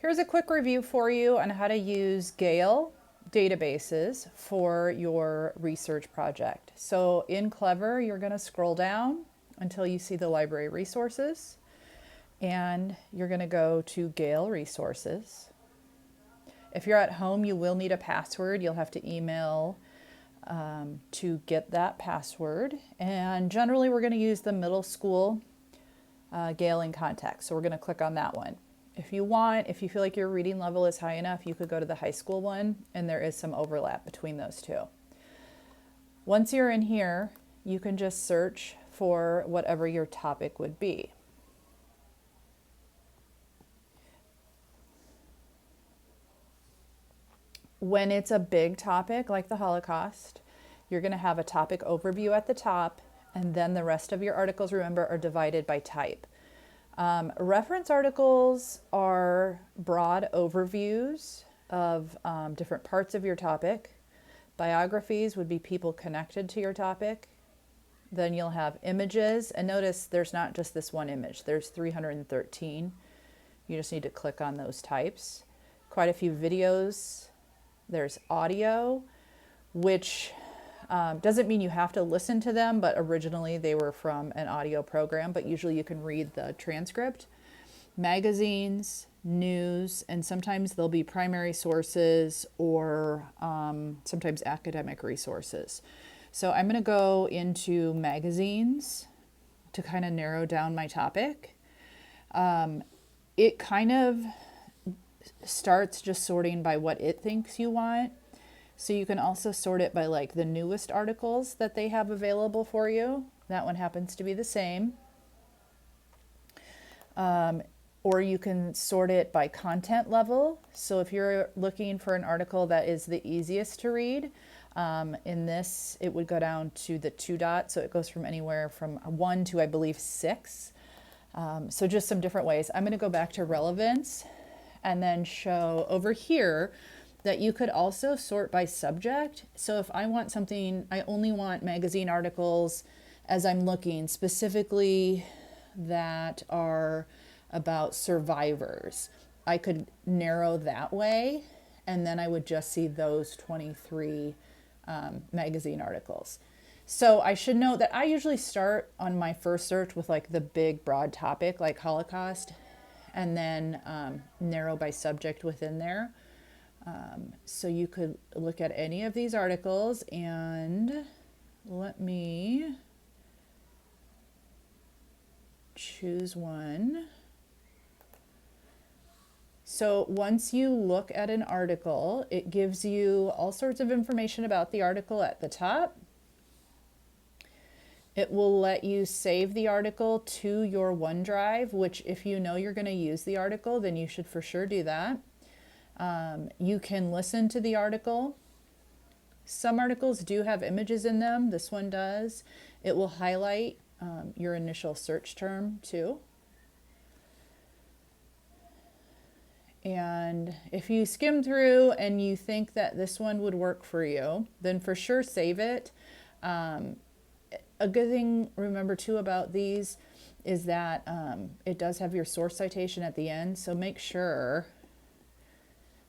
Here's a quick review for you on how to use Gale databases for your research project. So in Clever, you're going to scroll down until you see the library resources, and you're going to go to Gale resources. If you're at home, you will need a password. You'll have to email to get that password. And generally, we're going to use the middle school Gale in context. So we're going to click on that one. If you feel like your reading level is high enough, you could go to the high school one, and there is some overlap between those two. Once you're in here, you can just search for whatever your topic would be. When it's a big topic like the Holocaust, you're going to have a topic overview at the top, and then the rest of your articles, remember, are divided by type. Reference articles are broad overviews of different parts of your topic. Biographies would be people connected to your topic. Then you'll have images, and notice there's not just this one image, there's 313. You just need to click on those types. Quite a few videos. There's audio, which doesn't mean you have to listen to them, but originally they were from an audio program, but usually you can read the transcript. Magazines, news, and sometimes there'll be primary sources or sometimes academic resources. So I'm going to go into magazines to kind of narrow down my topic. It kind of starts just sorting by what it thinks you want. So you can also sort it by like the newest articles that they have available for you. That one happens to be the same. Or you can sort it by content level. So if you're looking for an article that is the easiest to read, in this, it would go down to the 2 dots. So it goes from anywhere from 1 to, I believe, 6. So just some different ways. I'm going to go back to relevance and then show over here that you could also sort by subject. So if I want something, I only want magazine articles as I'm looking specifically that are about survivors. I could narrow that way, and then I would just see those 23 magazine articles. So I should note that I usually start on my first search with like the big broad topic like Holocaust, and then narrow by subject within there. So you could look at any of these articles, and let me choose one. So once you look at an article, it gives you all sorts of information about the article at the top. It will let you save the article to your OneDrive, which if you know you're going to use the article, then you should for sure do that. You can listen to the article. Some articles do have images in them. This one does. It will highlight your initial search term too. And if you skim through and you think that this one would work for you, then for sure save it. A good thing, remember too, about these is that it does have your source citation at the end. So make sure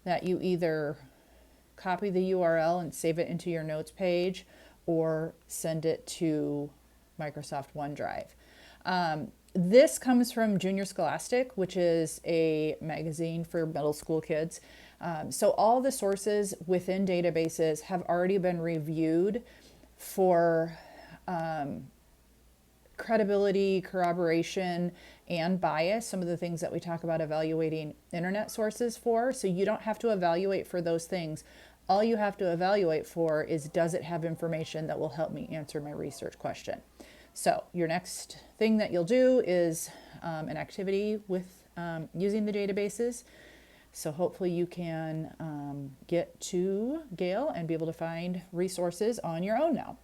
that you either copy the URL and save it into your notes page or send it to Microsoft OneDrive. This comes from Junior Scholastic, which is a magazine for middle school kids. So all the sources within databases have already been reviewed for credibility, corroboration, and bias, some of the things that we talk about evaluating internet sources for. So you don't have to evaluate for those things. All you have to evaluate for is, does it have information that will help me answer my research question? So your next thing that you'll do is an activity with using the databases. So hopefully you can get to Gale and be able to find resources on your own now.